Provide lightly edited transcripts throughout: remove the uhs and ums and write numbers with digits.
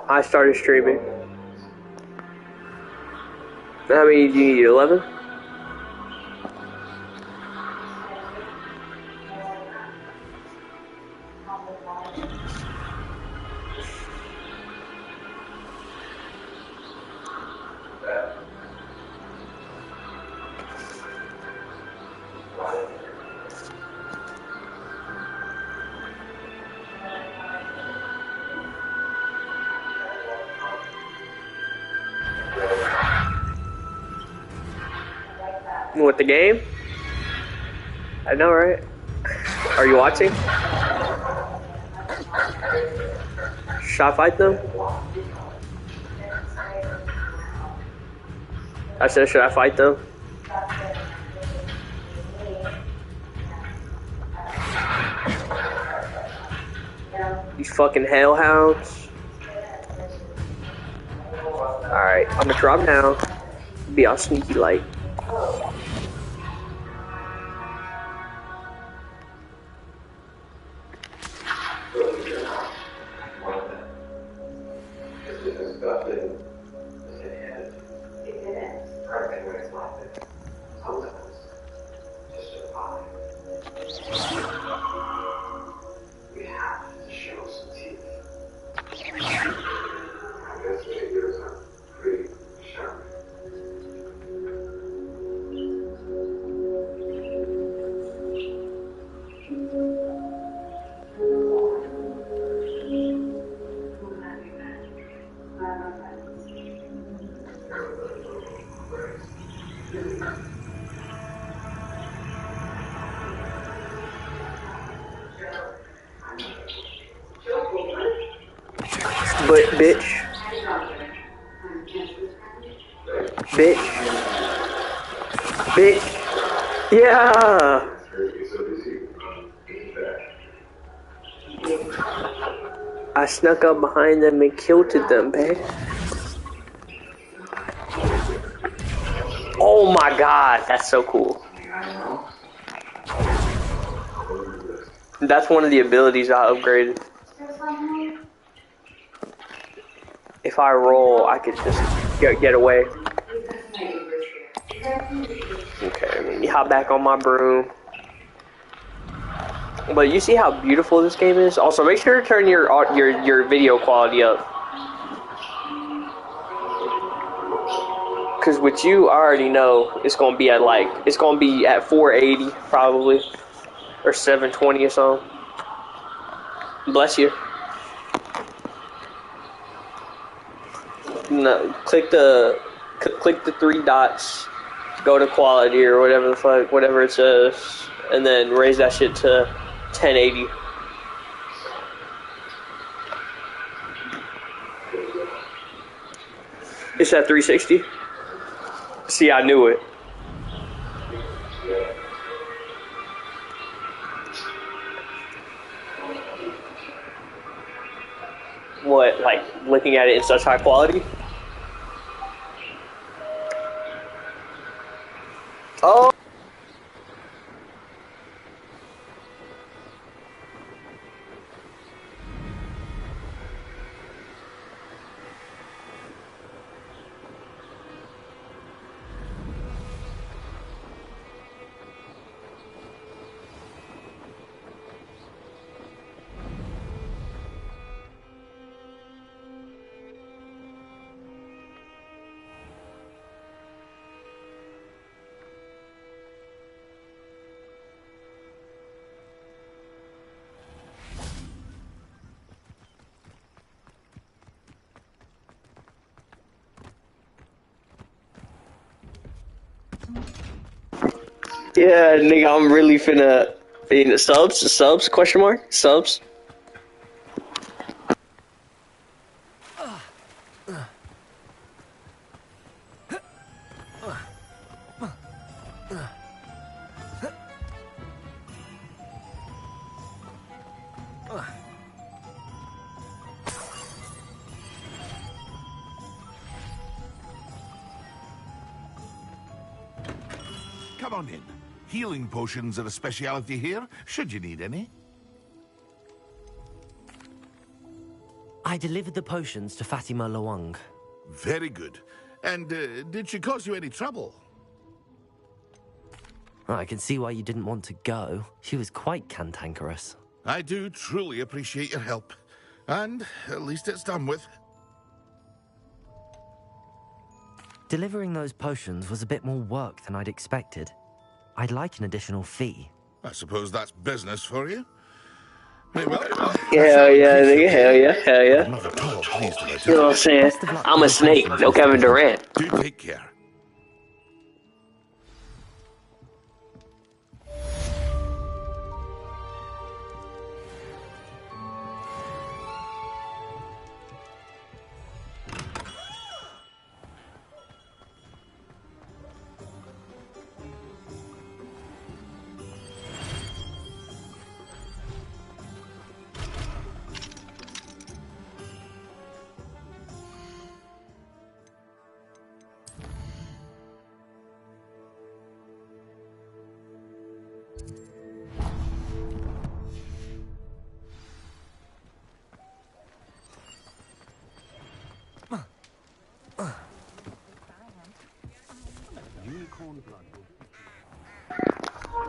I started streaming. How many do you need? 11? With the game? I know, right? Are you watching? Should I fight them? I said, should I fight them? These fucking hellhounds. Alright, I'm gonna drop down. Be all sneaky like. But bitch. Bitch. Bitch. Yeah. I snuck up behind them and killed them, babe. Oh my god, that's so cool. That's one of the abilities I upgraded. If I roll, I could just get away. Okay, let me hop back on my broom. But you see how beautiful this game is? Also, make sure to turn your video quality up. Cause with you, I already know it's gonna be at it's gonna be at 480 probably, or 720 or something. Bless you. No, click the three dots, go to quality or whatever the fuck, whatever it says, and then raise that shit to 1080. It's at 360. See, I knew it. What, like looking at it in such high quality? Oh. Yeah, nigga, I'm really finna subs, question mark, subs. Come on in. Healing potions are a speciality here, should you need any. I delivered the potions to Fatima Lawang. Very good. And did she cause you any trouble? I can see why you didn't want to go. She was quite cantankerous. I do truly appreciate your help. And at least it's done with. Delivering those potions was a bit more work than I'd expected. I'd like an additional fee. I suppose that's business for you. Hell yeah, nigga, hell yeah, hell yeah. I'm not at all pleased with it. You know what I'm saying? I'm a snake, no Kevin Durant. Do take care.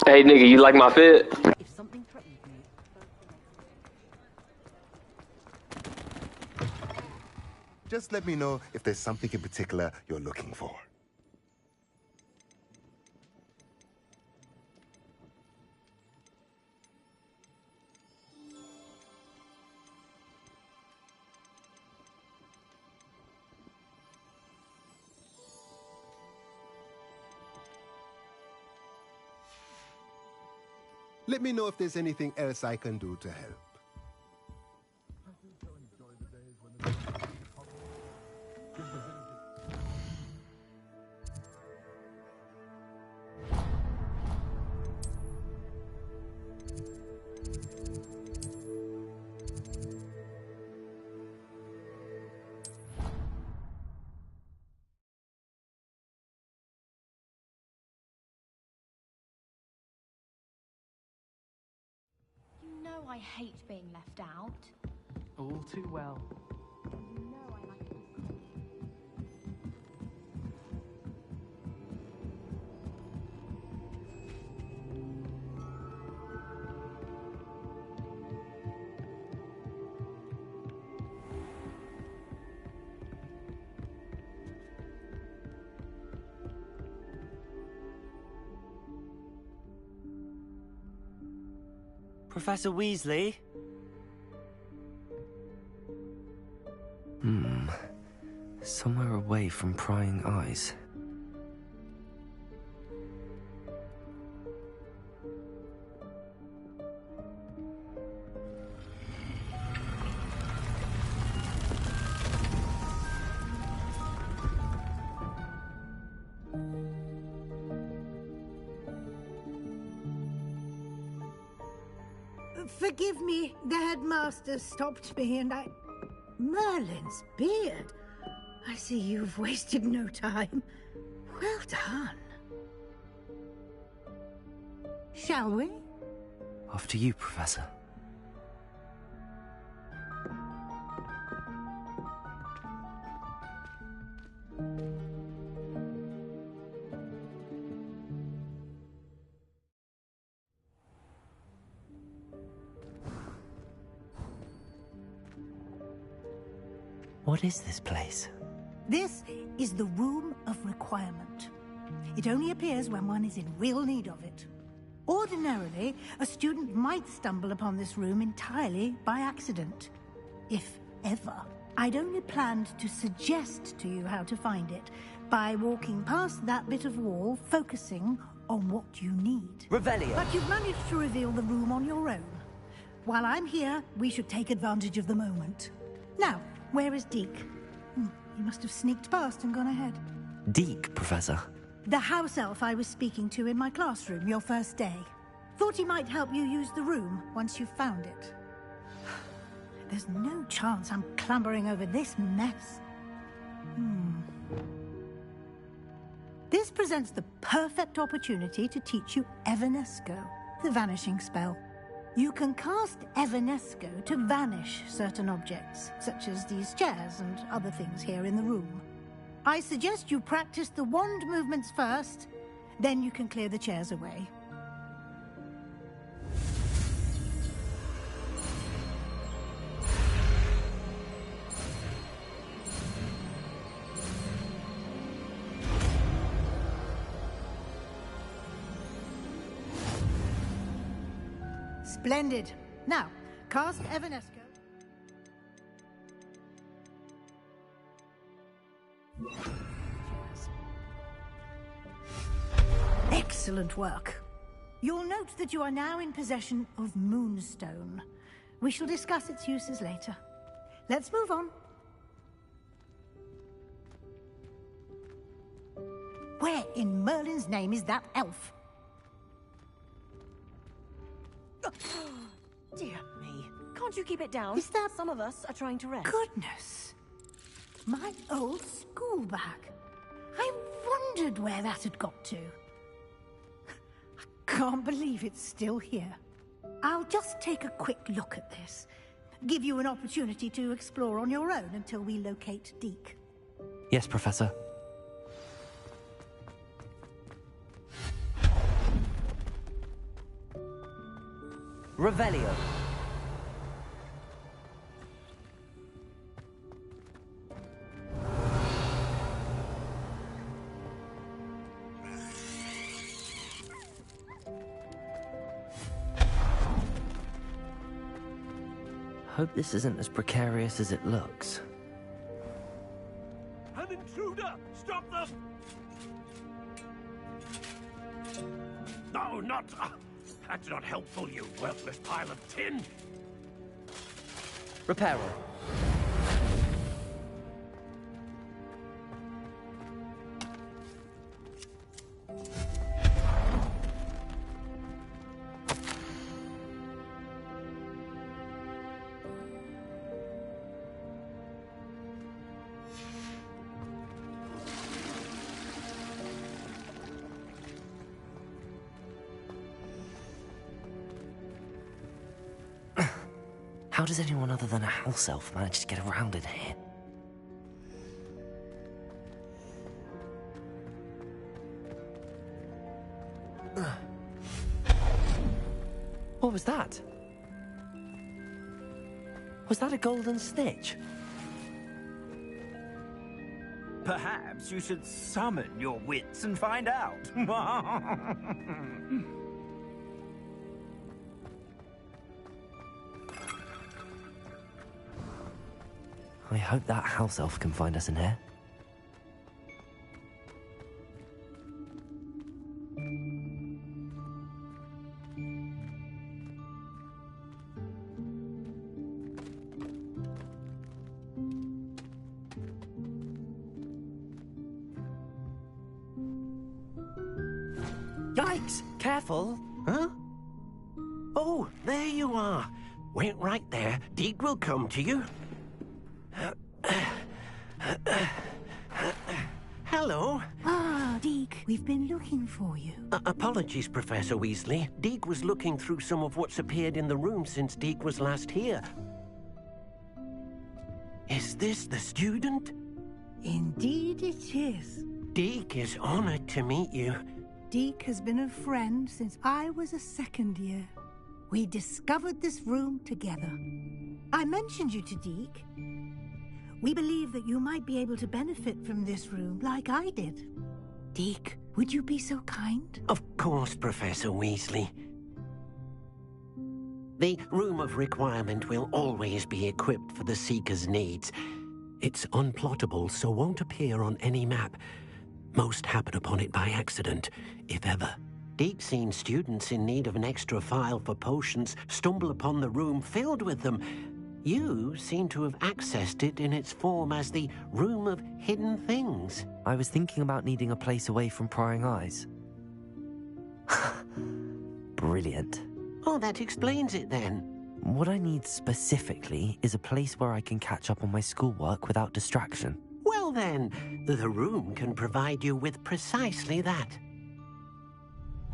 Hey nigga, you like my fit? If something threatens me, just let me know if there's something in particular you're looking for. Let me know if there's anything else I can do to help. you know I hate being left out. All too well. You know I like to Professor Weasley? Somewhere away from prying eyes. Forgive me, the headmaster stopped me and I... Merlin's beard. I see you've wasted no time. Well done. Shall we? After you, Professor. What is this place? This is the Room of Requirement. It only appears when one is in real need of it. Ordinarily, a student might stumble upon this room entirely by accident. If ever. I'd only planned to suggest to you how to find it by walking past that bit of wall, focusing on what you need. Revelio! But you've managed to reveal the room on your own. While I'm here, we should take advantage of the moment. Now, where is Deke? He must have sneaked past and gone ahead. Deke, Professor. The house elf I was speaking to in my classroom your first day. Thought he might help you use the room once you've found it. There's no chance I'm clambering over this mess. This presents the perfect opportunity to teach you Evanesco, the vanishing spell. You can cast Evanesco to vanish certain objects, such as these chairs and other things here in the room. I suggest you practice the wand movements first, then you can clear the chairs away. Splendid. Now, cast Evanesco. Excellent work. You'll note that you are now in possession of Moonstone. We shall discuss its uses later. Let's move on. Where in Merlin's name is that elf? Dear me. Can't you keep it down? Is that- Some of us are trying to rest. Goodness. My old school bag. I wondered where that had got to. I can't believe it's still here. I'll just take a quick look at this. Give you an opportunity to explore on your own until we locate Deke. Yes, Professor. Revelio. Hope this isn't as precarious as it looks. An intruder! Stop them! No, not... that's not helpful, you worthless pile of tin! Reparo. How does anyone other than a house elf manage to get around in here? What was that? Was that a golden snitch? Perhaps you should summon your wits and find out. I hope that house elf can find us in here. Yikes! Careful! Huh? Oh, there you are. Wait right there. Deke will come to you. Hello. Ah, Deke, we've been looking for you. Apologies, Professor Weasley. Deke was looking through some of what's appeared in the room since Deke was last here. Is this the student? Indeed it is. Deke is honored to meet you. Deke has been a friend since I was a second year. We discovered this room together. I mentioned you to Deke. We believe that you might be able to benefit from this room like I did. Deke, would you be so kind? Of course, Professor Weasley. The Room of Requirement will always be equipped for the Seeker's needs. It's unplottable, so won't appear on any map. Most happen upon it by accident, if ever. Deke's seen students in need of an extra file for potions stumble upon the room filled with them. You seem to have accessed it in its form as the Room of Hidden Things. I was thinking about needing a place away from prying eyes. Brilliant. Oh, that explains it then. What I need specifically is a place where I can catch up on my schoolwork without distraction. Well then, the room can provide you with precisely that.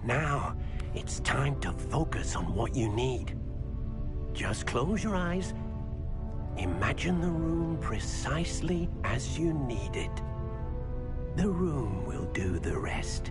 Now, it's time to focus on what you need. Just close your eyes. Imagine the room precisely as you need it. The room will do the rest.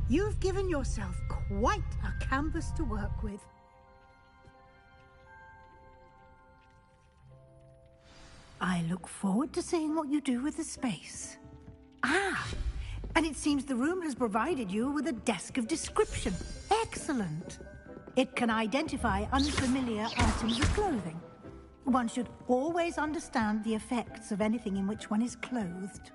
You've given yourself quite a canvas to work with. I look forward to seeing what you do with the space. Ah, and it seems the room has provided you with a desk of description. Excellent. It can identify unfamiliar items of clothing. One should always understand the effects of anything in which one is clothed.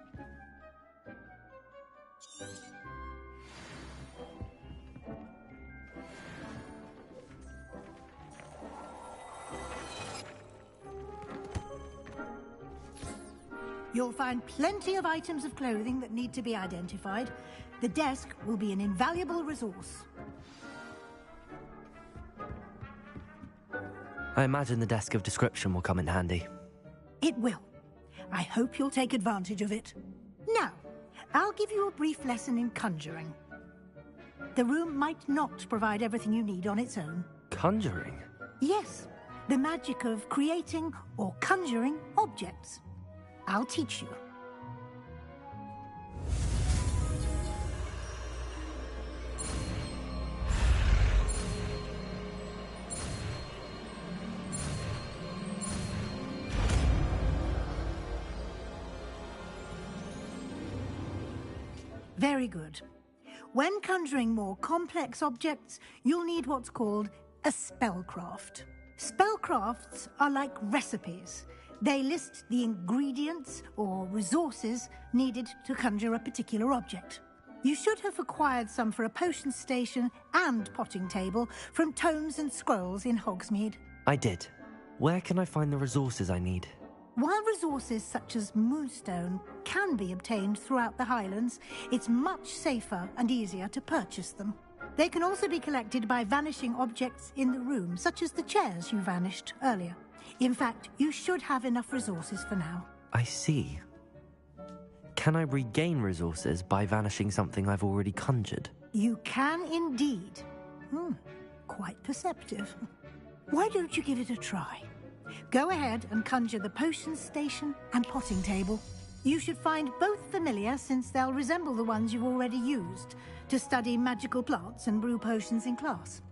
You'll find plenty of items of clothing that need to be identified. The desk will be an invaluable resource. I imagine the desk of description will come in handy. It will. I hope you'll take advantage of it. Now, I'll give you a brief lesson in conjuring. The room might not provide everything you need on its own. Conjuring? Yes, the magic of creating or conjuring objects. I'll teach you. Very good. When conjuring more complex objects, you'll need what's called a spellcraft. Spellcrafts are like recipes. They list the ingredients or resources needed to conjure a particular object. You should have acquired some for a potion station and potting table from tomes and scrolls in Hogsmeade. I did. Where can I find the resources I need? While resources such as moonstone can be obtained throughout the Highlands, it's much safer and easier to purchase them. They can also be collected by vanishing objects in the room, such as the chairs you vanished earlier. In fact, you should have enough resources for now. I see. Can I regain resources by vanishing something I've already conjured? You can indeed. Quite perceptive. Why don't you give it a try? Go ahead and conjure the potion station and potting table. You should find both familiar, since they'll resemble the ones you've already used to study magical plants and brew potions in class.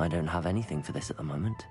I don't have anything for this at the moment.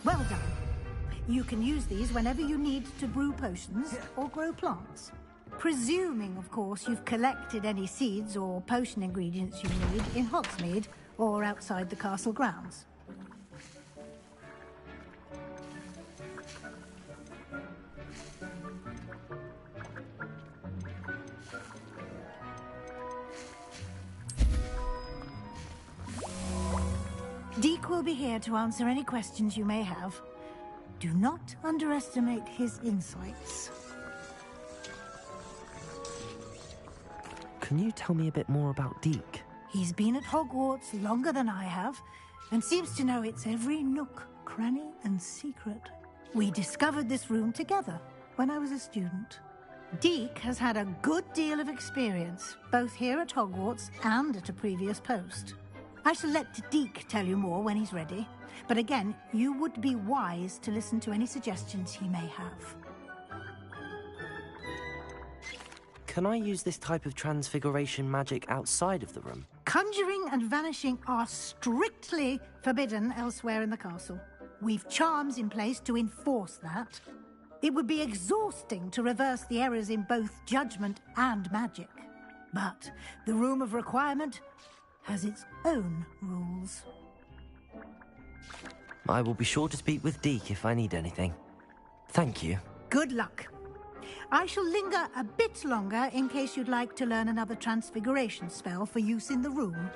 Well done. You can use these whenever you need to brew potions or grow plants. Presuming, of course, you've collected any seeds or potion ingredients you need in Hogsmeade or outside the castle grounds. Deek will be here to answer any questions you may have. Do not underestimate his insights. Can you tell me a bit more about Deek? He's been at Hogwarts longer than I have, and seems to know its every nook, cranny, and secret. We discovered this room together when I was a student. Deek has had a good deal of experience, both here at Hogwarts and at a previous post. I shall let Deek tell you more when he's ready, but again, you would be wise to listen to any suggestions he may have. Can I use this type of transfiguration magic outside of the room? Conjuring and vanishing are strictly forbidden elsewhere in the castle. We've charms in place to enforce that. It would be exhausting to reverse the errors in both judgment and magic. But the Room of Requirement has its own rules. I will be sure to speak with Deek if I need anything. Thank you. Good luck. I shall linger a bit longer in case you'd like to learn another transfiguration spell for use in the room.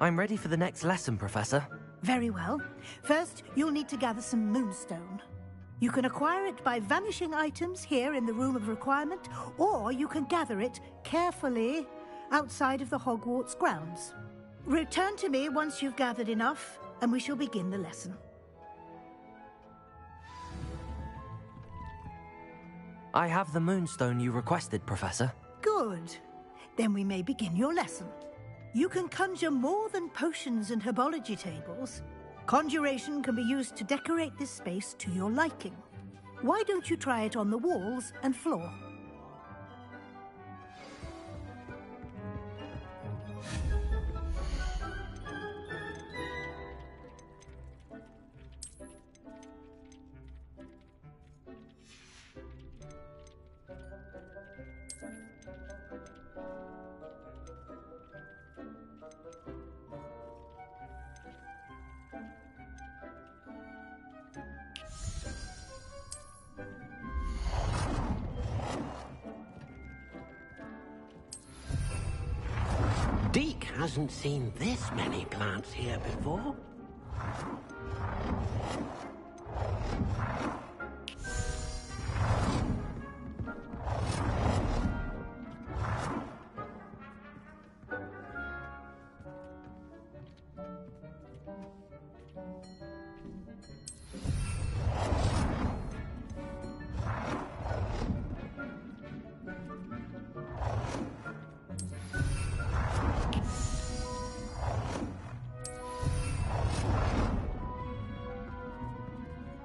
I'm ready for the next lesson, Professor. Very well. First, you'll need to gather some moonstone. You can acquire it by vanishing items here in the Room of Requirement, or you can gather it carefully outside of the Hogwarts grounds. Return to me once you've gathered enough, and we shall begin the lesson. I have the moonstone you requested, Professor. Good. Then we may begin your lesson. You can conjure more than potions and herbology tables. Conjuration can be used to decorate this space to your liking. Why don't you try it on the walls and floor? Deek hasn't seen this many plants here before.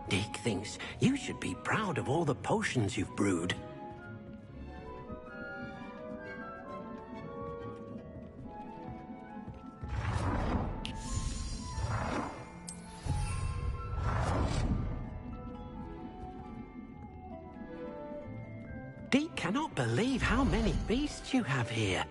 Deek thinks you should be proud of all the potions you've brewed. Deek cannot believe how many beasts you have here.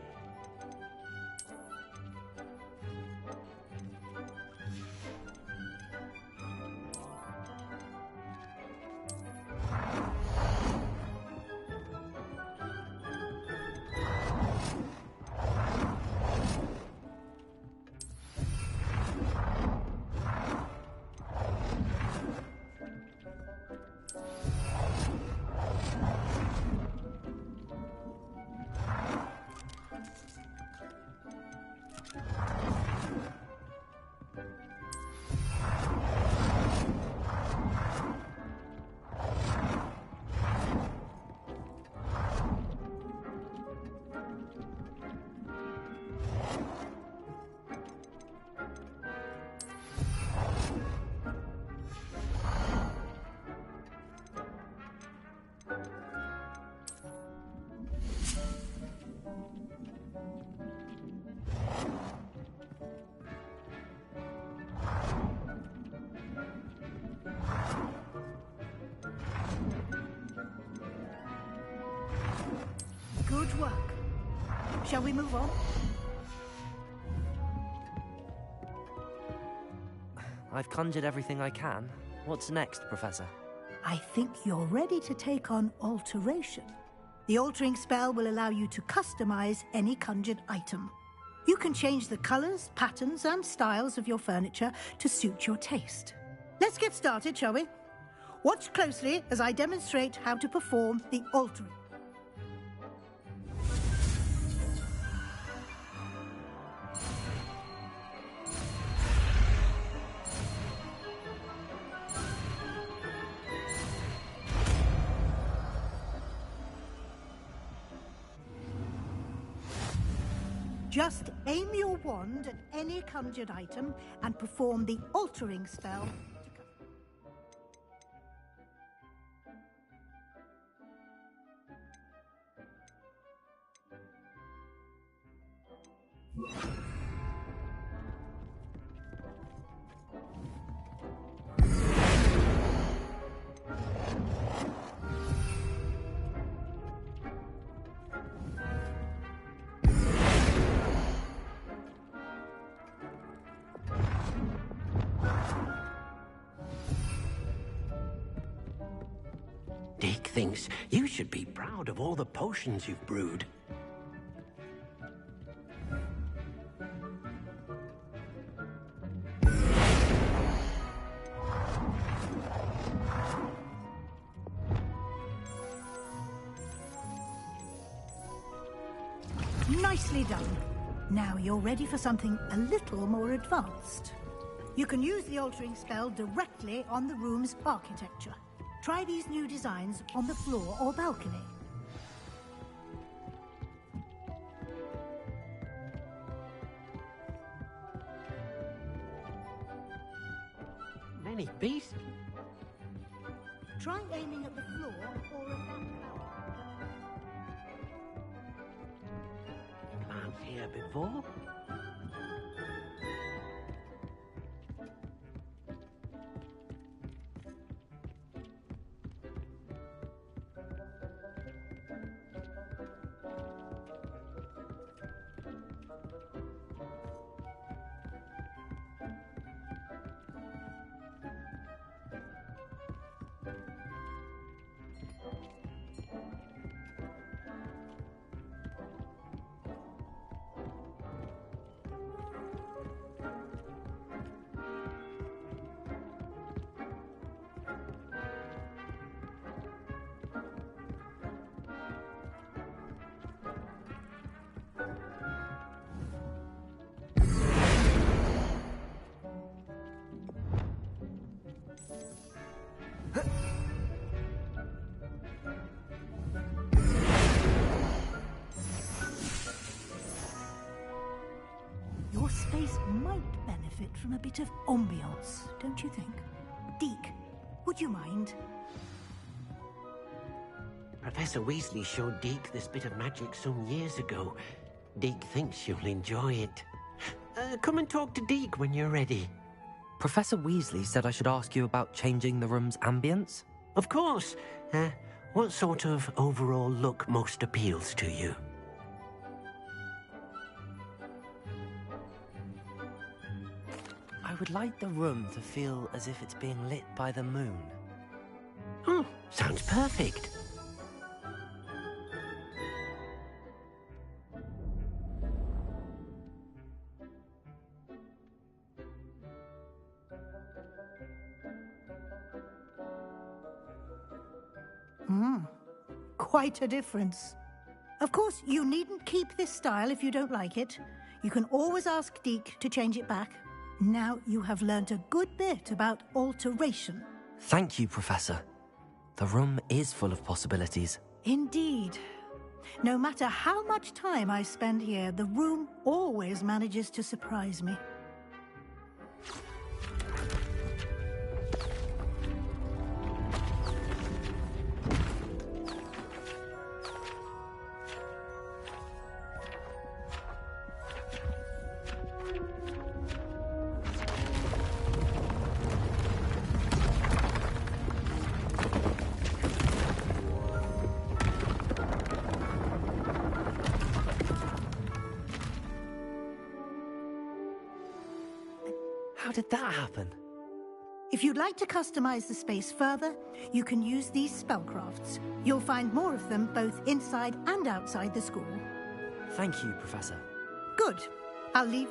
Shall we move on? I've conjured everything I can. What's next, Professor? I think you're ready to take on alteration. The altering spell will allow you to customize any conjured item. You can change the colors, patterns, and styles of your furniture to suit your taste. Let's get started, shall we? Watch closely as I demonstrate how to perform the altering. Just aim your wand at any conjured item and perform the altering spell. Deek thinks you should be proud of all the potions you've brewed. Nicely done. Now you're ready for something a little more advanced. You can use the altering spell directly on the room's architecture. Try these new designs on the floor or balcony. Many beasts. Try aiming at the floor or at that balcony. Plants here before? Your space might benefit from a bit of ambiance, don't you think? Deek, would you mind? Professor Weasley showed Deek this bit of magic some years ago. Deek thinks you'll enjoy it. Come and talk to Deek when you're ready. Professor Weasley said I should ask you about changing the room's ambience? Of course. What sort of overall look most appeals to you? I would like the room to feel as if it's being lit by the moon. Oh, sounds perfect. Quite a difference. Of course, you needn't keep this style if you don't like it. You can always ask Deek to change it back. Now you have learnt a good bit about alteration. Thank you, Professor. The room is full of possibilities. Indeed. No matter how much time I spend here, the room always manages to surprise me. How did that happen? If you'd like to customize the space further, you can use these spellcrafts. You'll find more of them both inside and outside the school. Thank you, Professor. Good. I'll leave...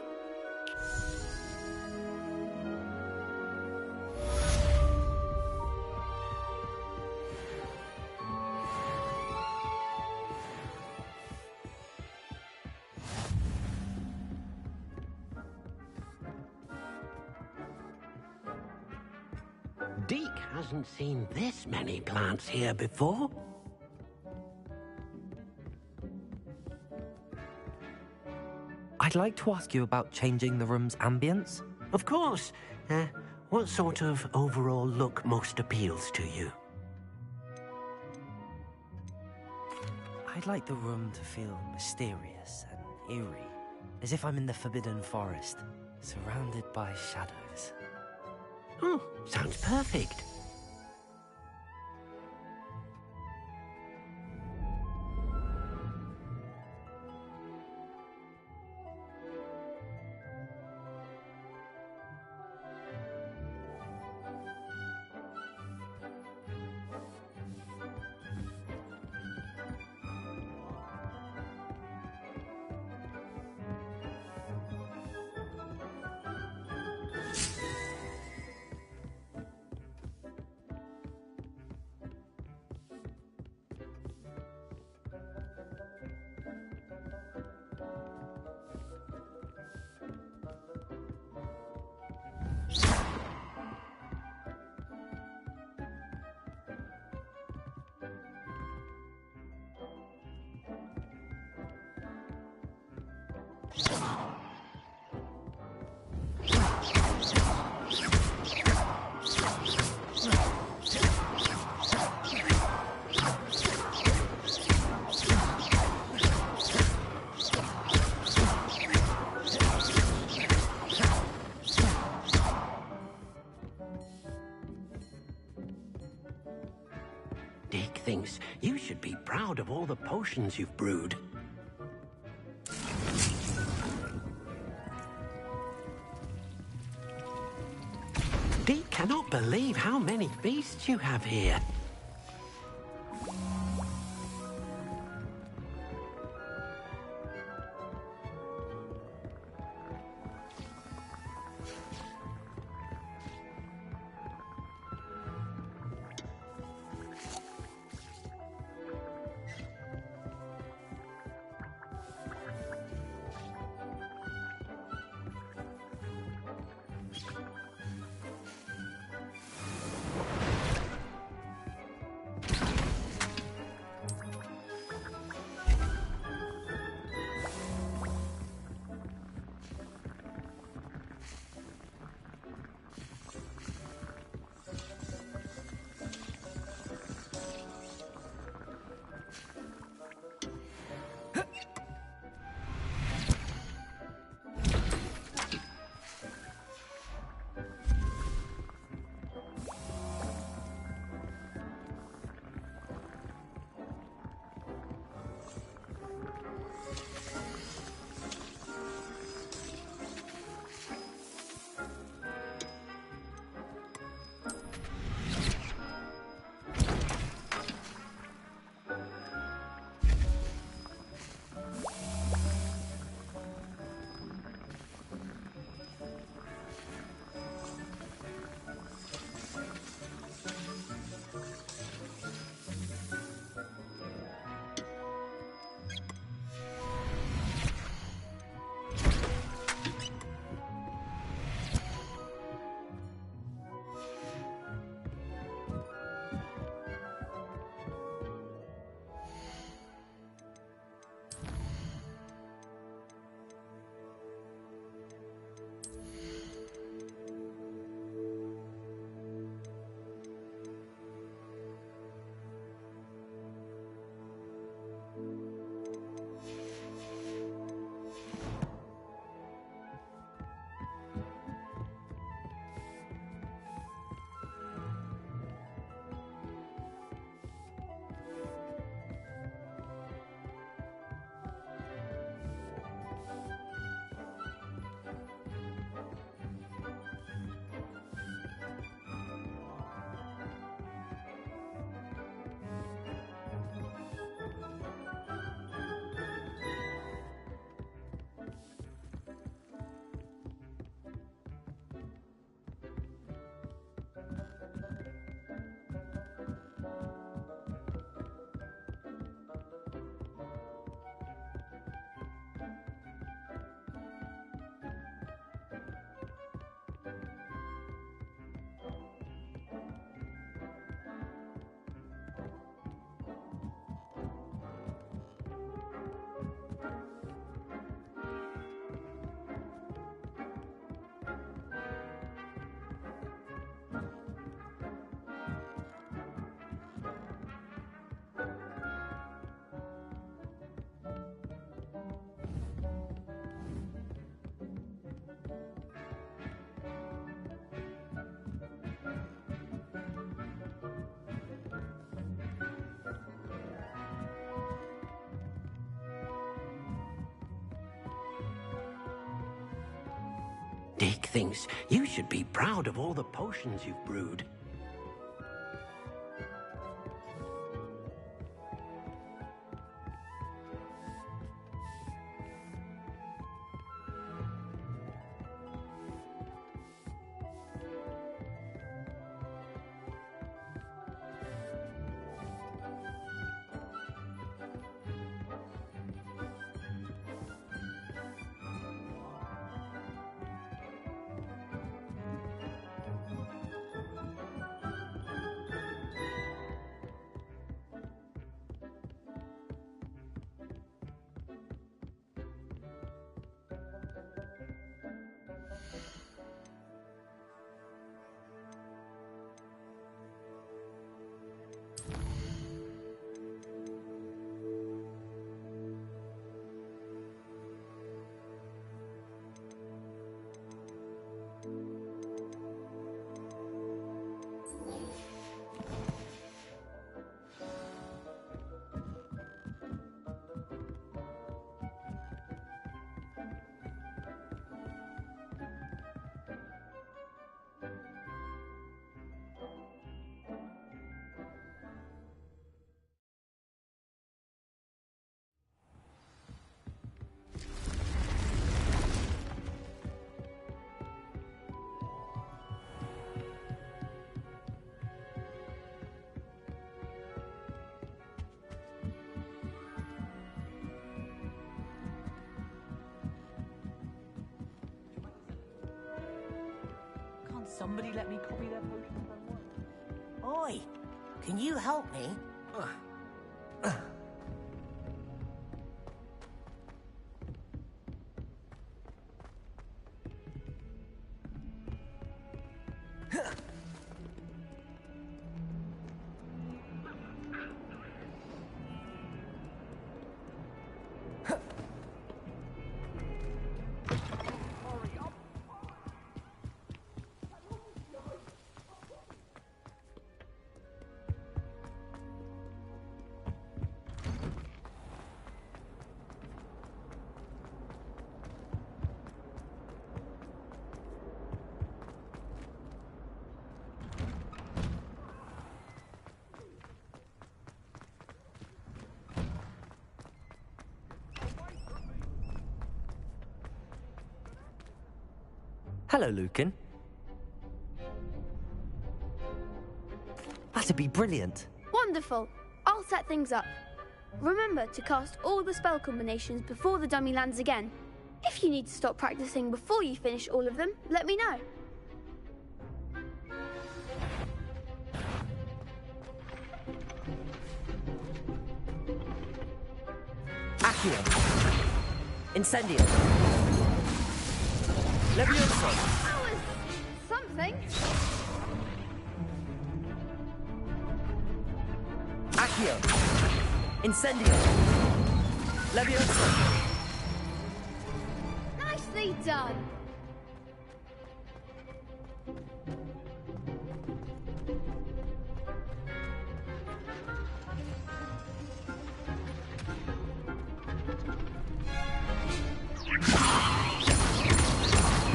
Deke hasn't seen this many plants here before. I'd like to ask you about changing the room's ambience. Of course. What sort of overall look most appeals to you? I'd like the room to feel mysterious and eerie, as if I'm in the Forbidden Forest, surrounded by shadows. Oh, sounds perfect. Deke thinks you should be proud of all the potions you've brewed. Deke cannot believe how many beasts you have here. Dick thinks you should be proud of all the potions you've brewed. Somebody let me copy their potions and work. Oi, can you help me? Hello, Lucan. That'd be brilliant. Wonderful. I'll set things up. Remember to cast all the spell combinations before the dummy lands again. If you need to stop practicing before you finish all of them, let me know. Accio. Incendio. Levioso. That was something. Accio. Incendio. Levioso. Nicely done.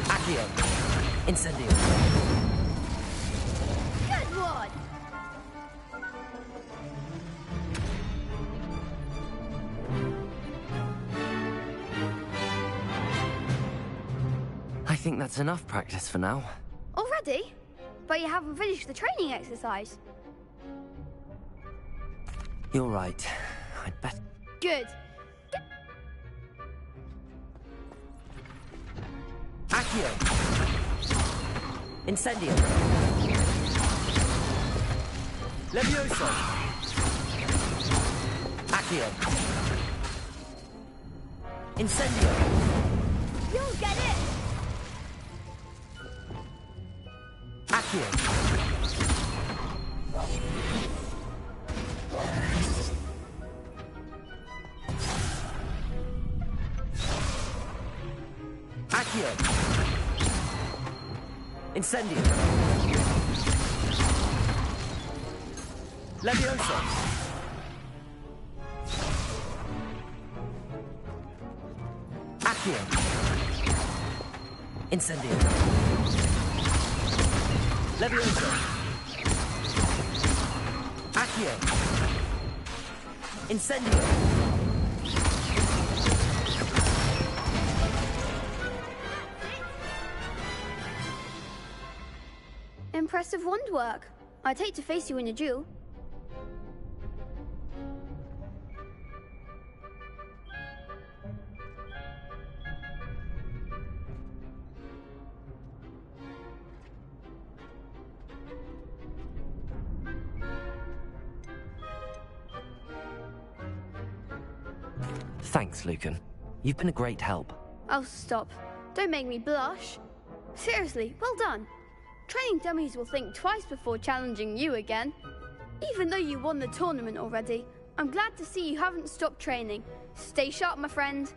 Accio. Incendio. Good one. I think that's enough practice for now. Already? But you haven't finished the training exercise. You're right. I'd better... Good. Accio. Incendio. Levioso. Accio. Incendio. You'll get it. Accio. Accio. Incendio. Levioso. Accio. Incendio. Levioso. Accio. Incendio. Impressive wand work. I'd hate to face you in a duel. Thanks, Lucan. You've been a great help. Oh, stop. Don't make me blush. Seriously, well done. Training dummies will think twice before challenging you again. Even though you won the tournament already, I'm glad to see you haven't stopped training. Stay sharp, my friend.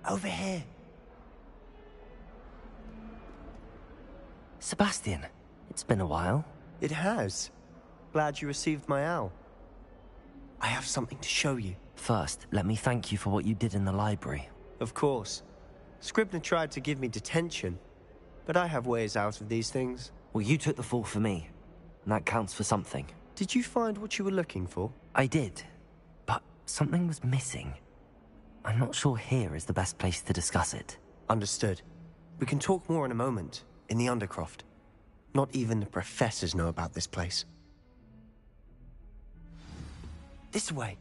Over here. Sebastian, it's been a while. It has. Glad you received my owl. I have something to show you. First, let me thank you for what you did in the library. Of course. Scribner tried to give me detention, but I have ways out of these things. Well, you took the fall for me, and that counts for something. Did you find what you were looking for? I did, but something was missing. I'm not sure here is the best place to discuss it. Understood. We can talk more in a moment, in the Undercroft. Not even the professors know about this place. This way.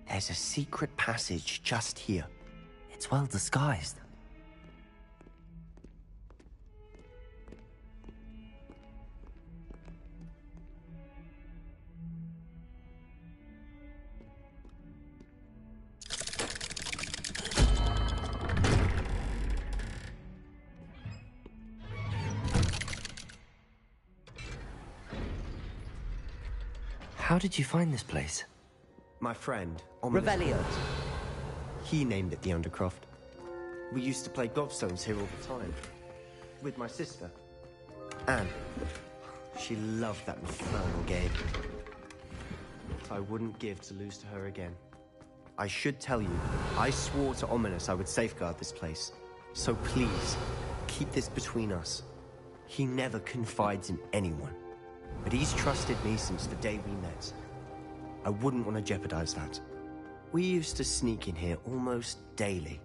There's a secret passage just here. It's well disguised. How did you find this place? My friend, Revelio. He named it the Undercroft. We used to play gobstones here all the time. With my sister, Anne. She loved that infernal game. I wouldn't give to lose to her again. I should tell you, I swore to Ominis I would safeguard this place. So please, keep this between us. He never confides in anyone. But he's trusted me since the day we met. I wouldn't want to jeopardize that. We used to sneak in here almost daily.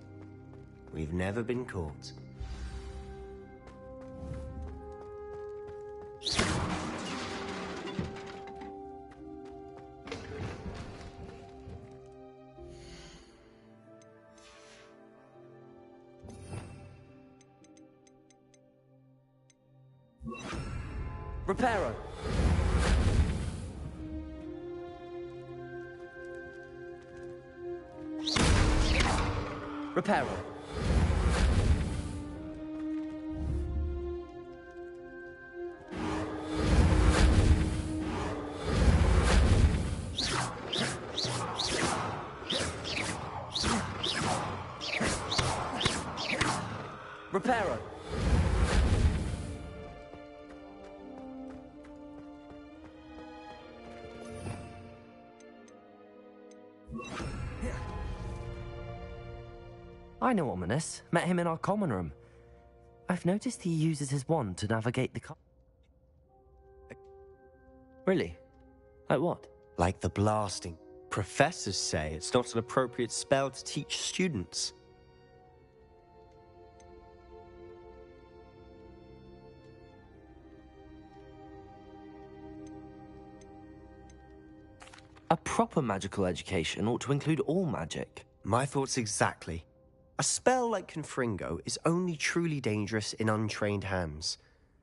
We've never been caught. Reparo. Reparo. Reparo. I know Ominous. Met him in our common room. I've noticed he uses his wand to navigate the Really? Like what? Like the blasting. Professors say it's not an appropriate spell to teach students. A proper magical education ought to include all magic. My thoughts exactly. A spell like Confringo is only truly dangerous in untrained hands.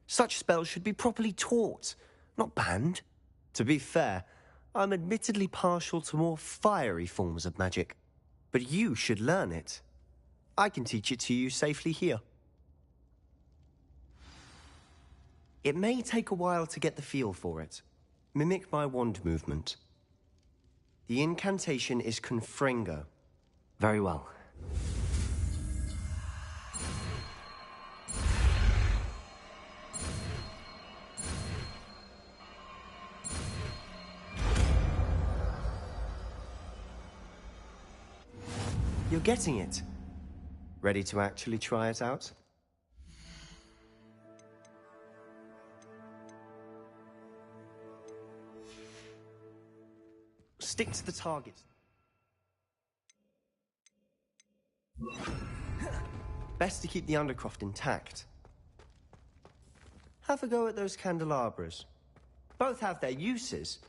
Such spells should be properly taught, not banned. To be fair, I'm admittedly partial to more fiery forms of magic. But you should learn it. I can teach it to you safely here. It may take a while to get the feel for it. Mimic my wand movement. The incantation is Confringo. Very well. You're getting it. Ready to actually try it out? Stick to the target. Best to keep the Undercroft intact. Have a go at those candelabras. Both have their uses,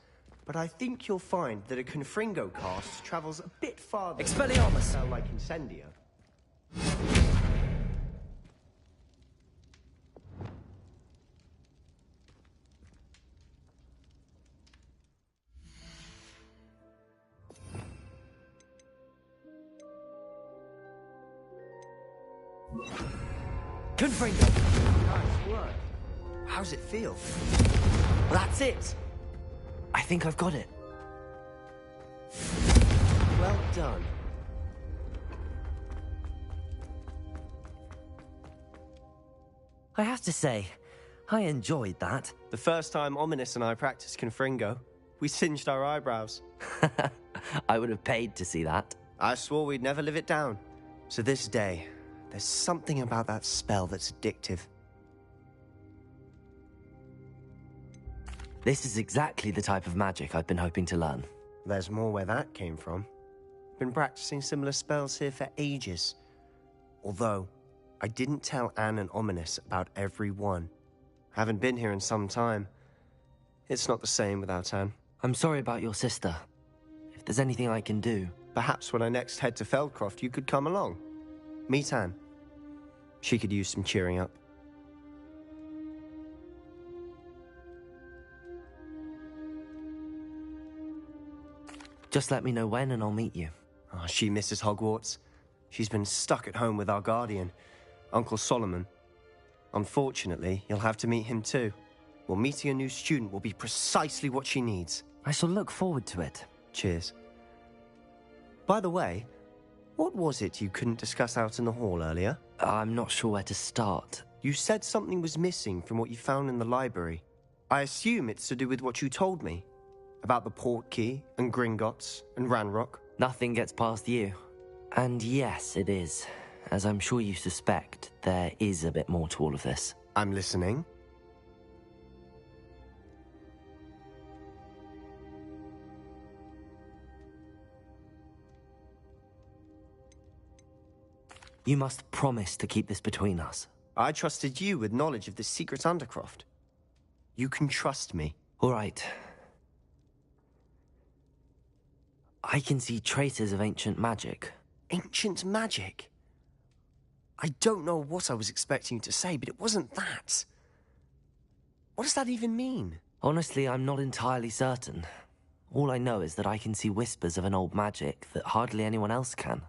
but I think you'll find that a Confringo cast travels a bit farther Expelliarmus! than a spell like Incendio. Confringo! Nice work. How's it feel? That's it! I think I've got it. Well done. I have to say, I enjoyed that. The first time Ominous and I practiced Confringo, we singed our eyebrows. I would have paid to see that. I swore we'd never live it down. To this day, there's something about that spell that's addictive. This is exactly the type of magic I've been hoping to learn. There's more where that came from. Been practicing similar spells here for ages. Although, I didn't tell Anne and Ominous about every one. Haven't been here in some time. It's not the same without Anne. I'm sorry about your sister. If there's anything I can do... Perhaps when I next head to Feldcroft, you could come along. Meet Anne. She could use some cheering up. Just let me know when and I'll meet you. Oh, she misses Hogwarts. She's been stuck at home with our guardian, Uncle Solomon. Unfortunately, you'll have to meet him too. Well, meeting a new student will be precisely what she needs. I shall look forward to it. Cheers. By the way, what was it you couldn't discuss out in the hall earlier? I'm not sure where to start. You said something was missing from what you found in the library. I assume it's to do with what you told me. About the Portkey, and Gringotts, and Ranrock. Nothing gets past you. And yes, it is. As I'm sure you suspect, there is a bit more to all of this. I'm listening. You must promise to keep this between us. I trusted you with knowledge of the secret Undercroft. You can trust me. All right. I can see traces of ancient magic. Ancient magic? I don't know what I was expecting you to say, but it wasn't that. What does that even mean? Honestly, I'm not entirely certain. All I know is that I can see whispers of an old magic that hardly anyone else can.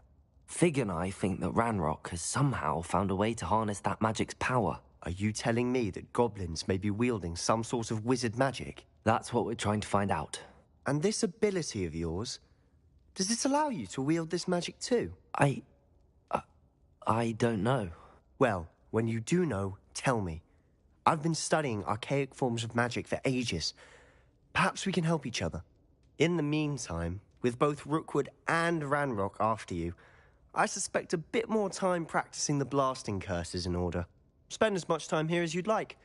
Fig and I think that Ranrock has somehow found a way to harness that magic's power. Are you telling me that goblins may be wielding some sort of wizard magic? That's what we're trying to find out. And this ability of yours, does it allow you to wield this magic too? I don't know. Well, when you do know, tell me. I've been studying archaic forms of magic for ages. Perhaps we can help each other. In the meantime, with both Rookwood and Ranrock after you, I suspect a bit more time practicing the blasting curse is in order. Spend as much time here as you'd like.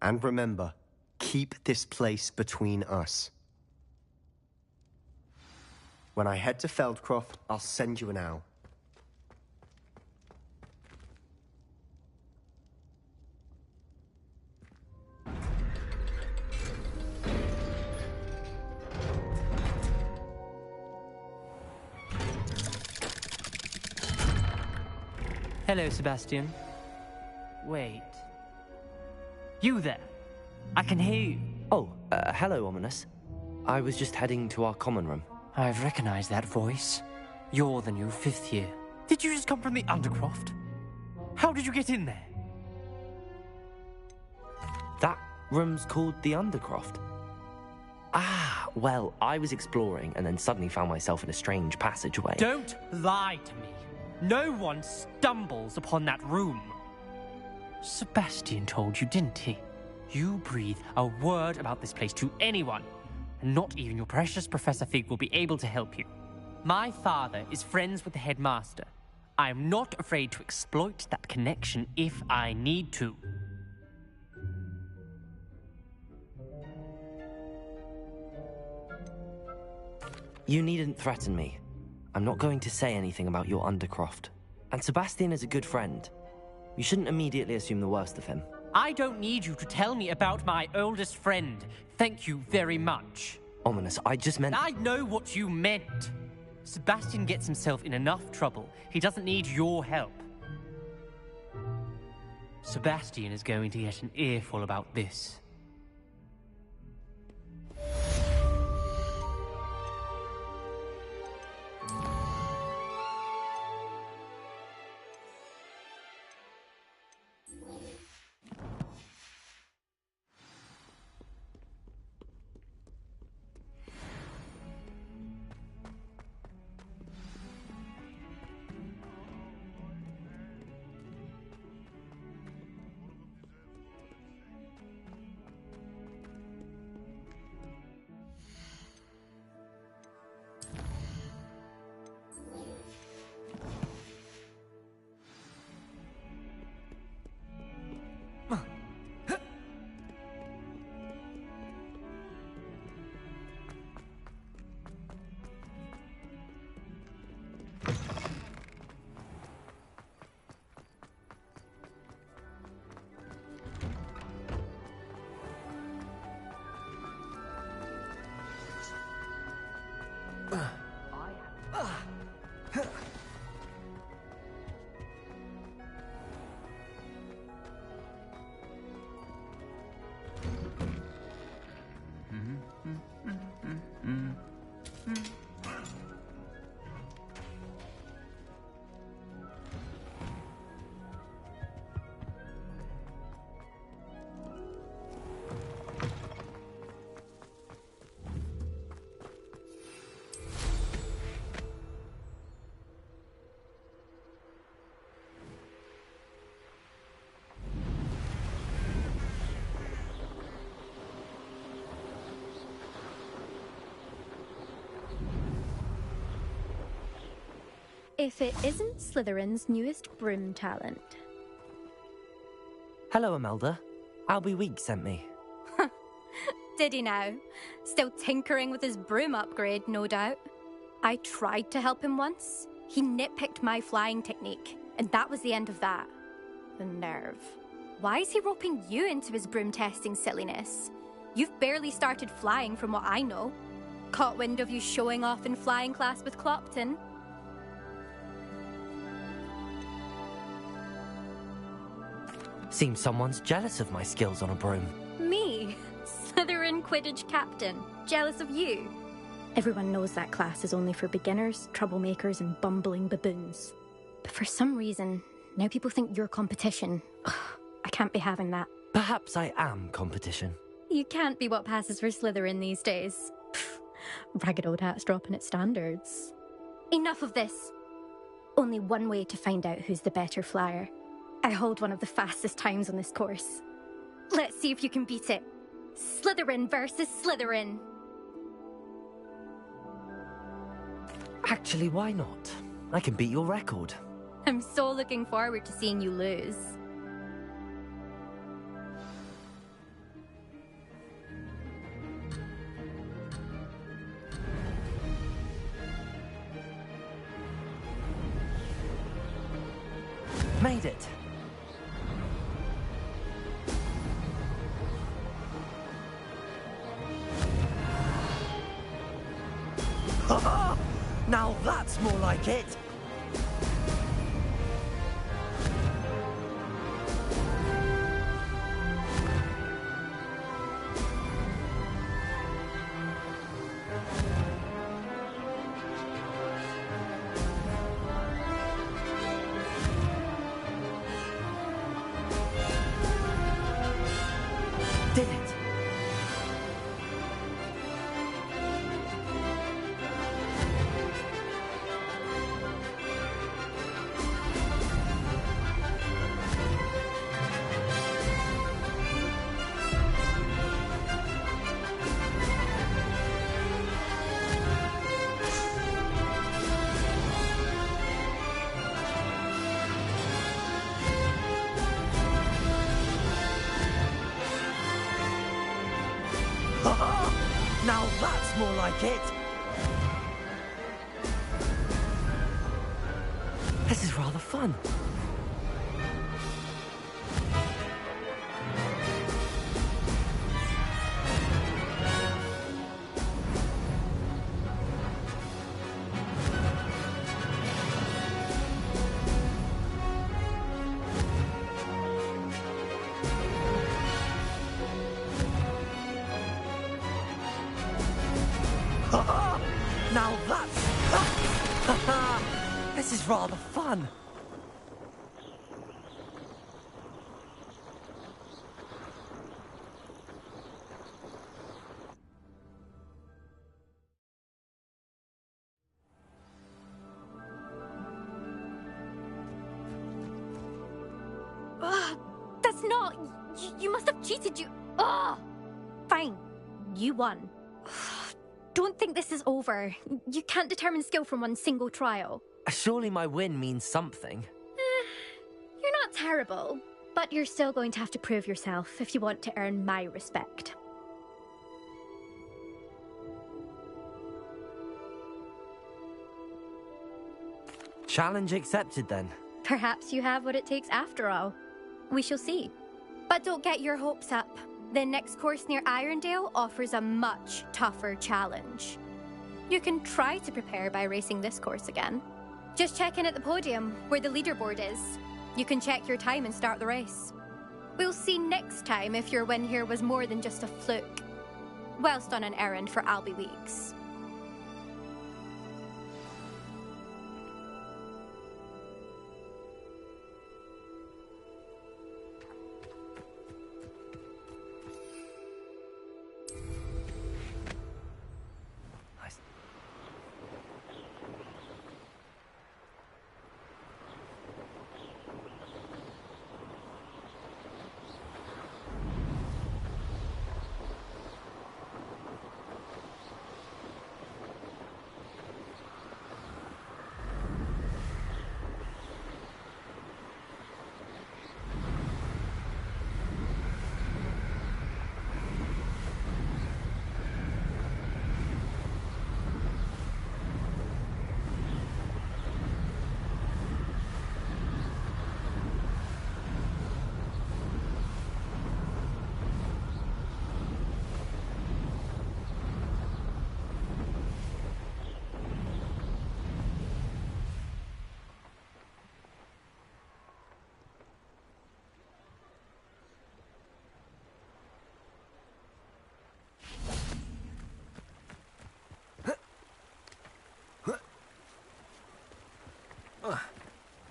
And remember, keep this place between us. When I head to Feldcroft, I'll send you an owl. Hello, Sebastian. Wait. You there? I can hear you. Oh, hello, Ominous. I was just heading to our common room. I've recognized that voice. You're the new 5th year. Did you just come from the Undercroft? How did you get in there? That room's called the Undercroft. Ah, well, I was exploring and then suddenly found myself in a strange passageway. Don't lie to me. No one stumbles upon that room. Sebastian told you, didn't he? You breathe a word about this place to anyone, and not even your precious Professor Fig will be able to help you. My father is friends with the headmaster. I am not afraid to exploit that connection if I need to. You needn't threaten me. I'm not going to say anything about your Undercroft. And Sebastian is a good friend. You shouldn't immediately assume the worst of him. I don't need you to tell me about my oldest friend. Thank you very much. Ominous, I just meant... I know what you meant. Sebastian gets himself in enough trouble. He doesn't need your help. Sebastian is going to get an earful about this. If it isn't Slytherin's newest broom talent. Hello, Imelda. Albie Week sent me. Did he now? Still tinkering with his broom upgrade, no doubt. I tried to help him once. He nitpicked my flying technique, and that was the end of that. The nerve. Why is he roping you into his broom testing silliness? You've barely started flying from what I know. Caught wind of you showing off in flying class with Clopton. Seems someone's jealous of my skills on a broom. Me? Slytherin Quidditch captain. Jealous of you? Everyone knows that class is only for beginners, troublemakers, and bumbling baboons. But for some reason, now people think you're competition. Ugh, I can't be having that. Perhaps I am competition. You can't be what passes for Slytherin these days. Pfft, ragged old hat's dropping its standards. Enough of this. Only one way to find out who's the better flyer. I hold one of the fastest times on this course. Let's see if you can beat it. Slytherin versus Slytherin. Actually, why not? I can beat your record. I'm so looking forward to seeing you lose. Made it. Now that's more like it. Did it. Now that's more like it. This is rather fun. Now that's... This is rather fun. That's not... You must have cheated, you... Fine. You won. Don't think this is over. You can't determine skill from one single trial. Surely my win means something. You're not terrible, but you're still going to have to prove yourself if you want to earn my respect. Challenge accepted then. Perhaps you have what it takes after all. We shall see. But don't get your hopes up. The next course near Irondale offers a much tougher challenge. You can try to prepare by racing this course again. Just check in at the podium, where the leaderboard is. You can check your time and start the race. We'll see next time if your win here was more than just a fluke, whilst on an errand for Albie Weeks.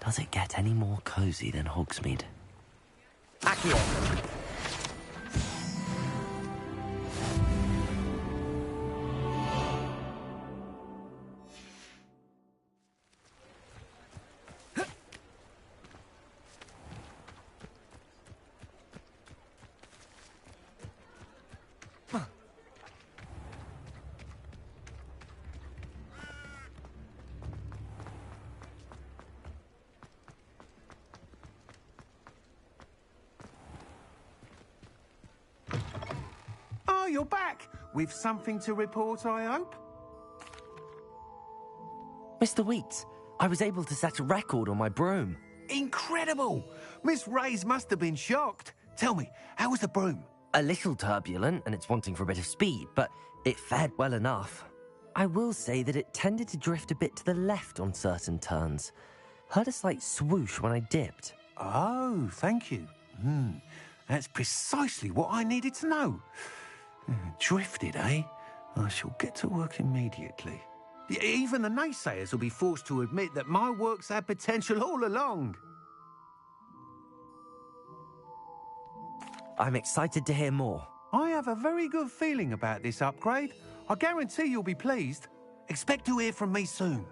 Does it get any more cozy than Hogsmeade? Accio! you're back. With something to report, I hope? Mr. Weeks, I was able to set a record on my broom. Incredible! Miss Reyes must have been shocked. Tell me, how was the broom? A little turbulent, and it's wanting for a bit of speed, but it fared well enough. I will say that it tended to drift a bit to the left on certain turns. Heard a slight swoosh when I dipped. Oh, thank you. That's precisely what I needed to know. Drifted, eh? I shall get to work immediately. Even the naysayers will be forced to admit that my work's had potential all along. I'm excited to hear more. I have a very good feeling about this upgrade. I guarantee you'll be pleased. Expect to hear from me soon.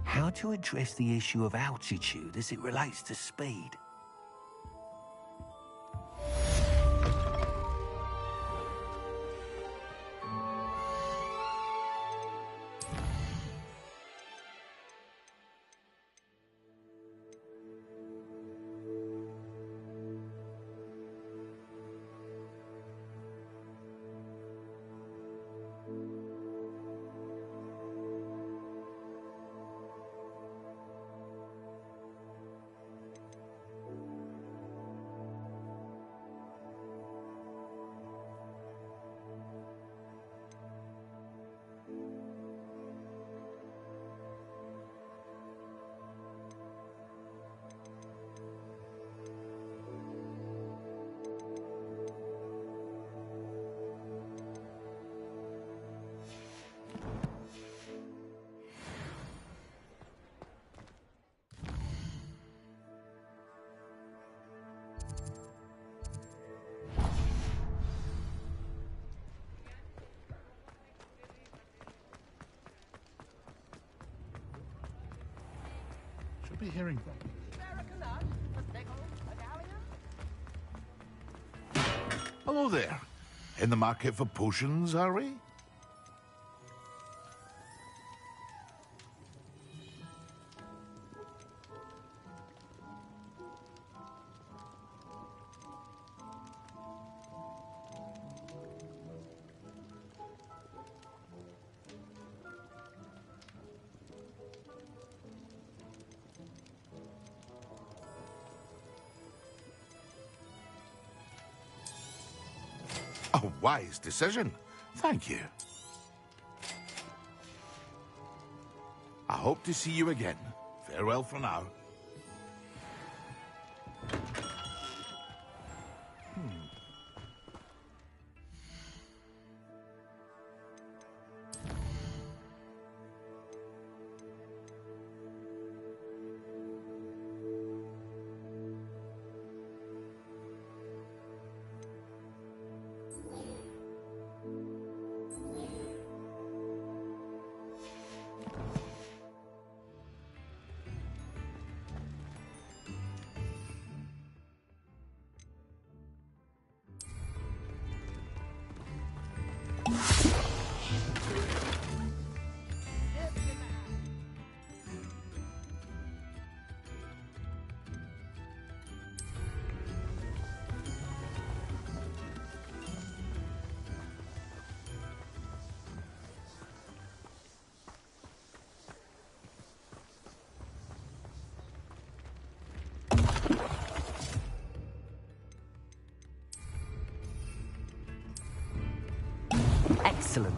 How to address the issue of altitude as it relates to speed? Be hearing from. Hello there. In the market for potions, are we? A wise decision. Thank you. I hope to see you again. Farewell for now. Excellent.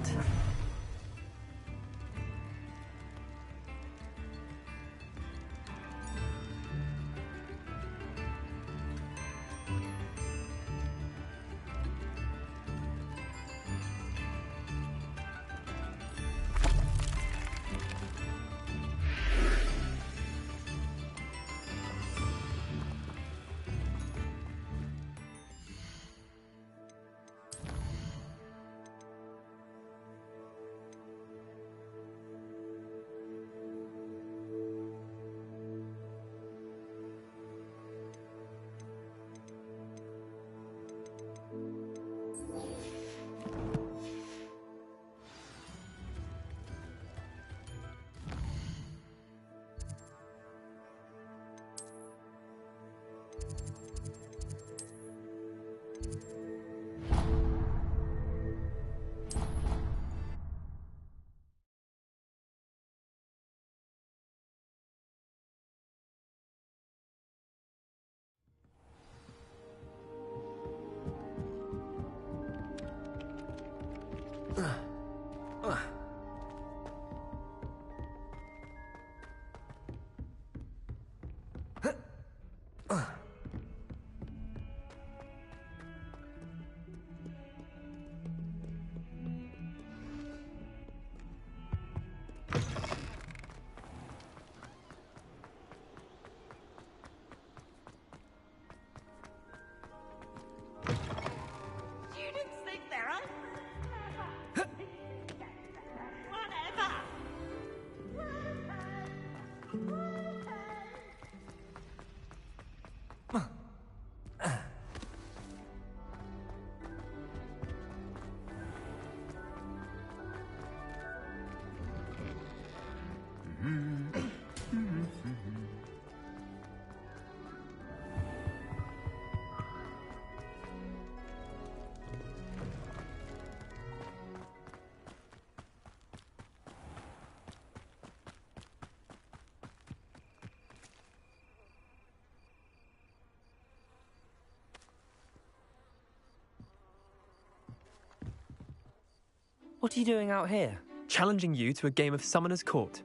What are you doing out here? Challenging you to a game of Summoner's Court.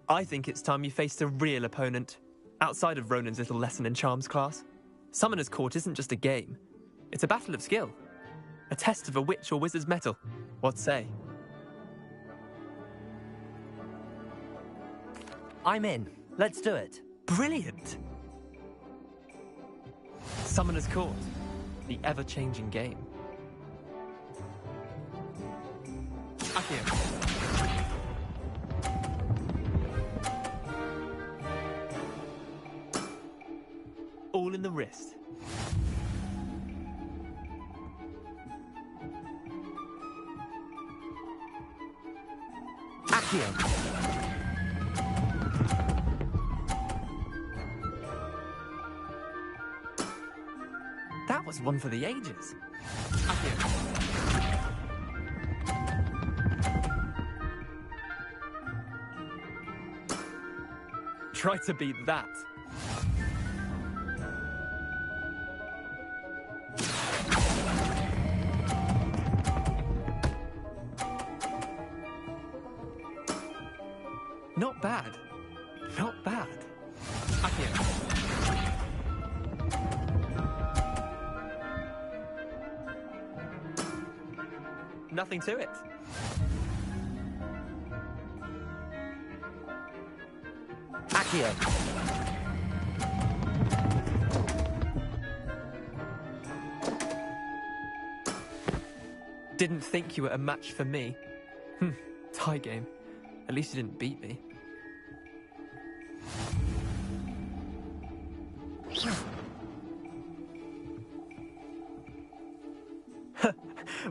I think it's time you faced a real opponent, outside of Ronan's little lesson in charms class. Summoner's Court isn't just a game. It's a battle of skill. A test of a witch or wizard's mettle. What say? I'm in. Let's do it. Brilliant! Summoner's Court. The ever-changing game. Accio. All in the wrist. Accio. That was one for the ages. Accio. Try to beat that. Not bad. Not bad. Accio. Nothing to it. Accio. Didn't think you were a match for me. Tie game. At least you didn't beat me.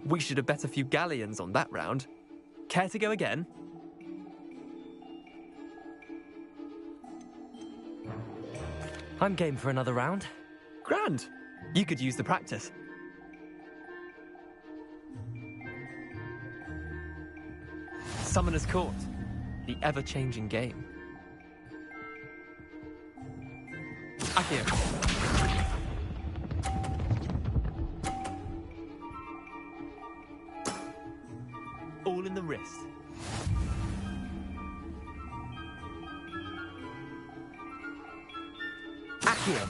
We should have bet a few galleons on that round. Care to go again? I'm game for another round. Grand. You could use the practice. Summoner's Court. The ever-changing game. Accio. All in the wrist. Accio.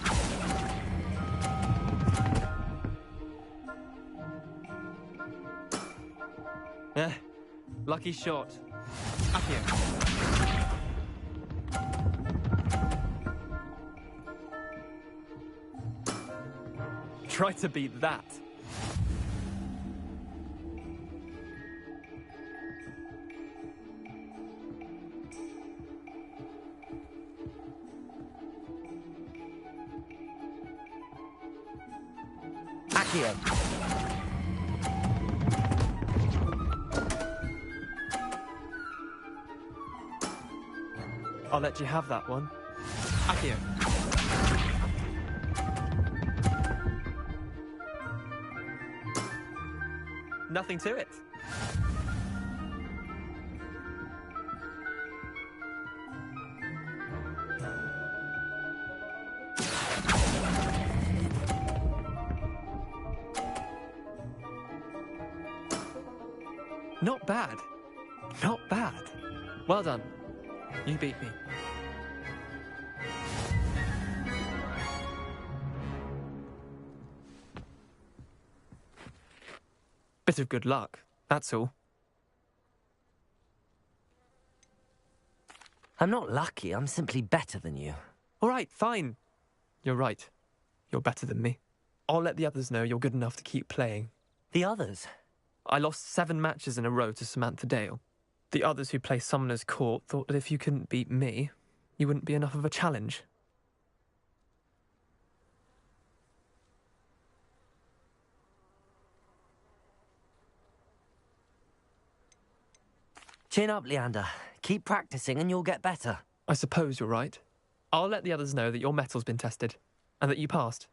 Lucky shot. Accio. Try to beat that. Accio. I'll let you have that one. Accio. Nothing to it. Not bad. Not bad. Well done. You beat me. Bit of good luck, that's all. I'm not lucky, I'm simply better than you. All right, fine. You're right. You're better than me. I'll let the others know you're good enough to keep playing. The others? I lost 7 matches in a row to Samantha Dale. The others who play Summoner's Court thought that if you couldn't beat me, you wouldn't be enough of a challenge. Chin up, Leander. Keep practicing and you'll get better. I suppose you're right. I'll let the others know that your metal's been tested, and that you passed.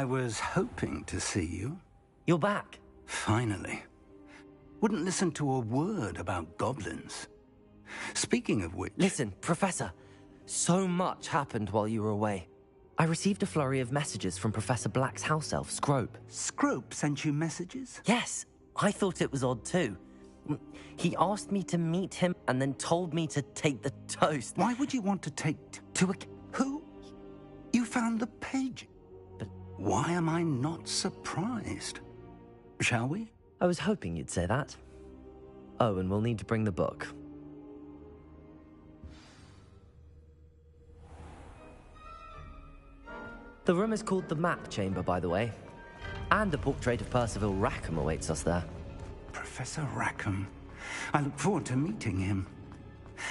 I was hoping to see you. You're back. Finally. Wouldn't listen to a word about goblins. Speaking of which... Listen, Professor. So much happened while you were away. I received a flurry of messages from Professor Black's house elf, Scrope. Scrope sent you messages? Yes. I thought it was odd too. He asked me to meet him and then told me to take the toast. Why would you want to take... to a... Who? You found the page. Why am I not surprised? Shall we? I was hoping you'd say that. Oh, and we'll need to bring the book. The room is called the Map Chamber, by the way. And a portrait of Percival Rackham awaits us there. Professor Rackham. I look forward to meeting him.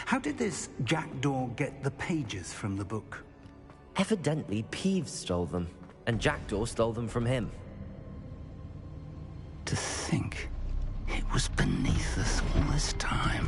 How did this jackdaw get the pages from the book? Evidently, Peeves stole them. And Jackdaw stole them from him. To think it was beneath us all this time.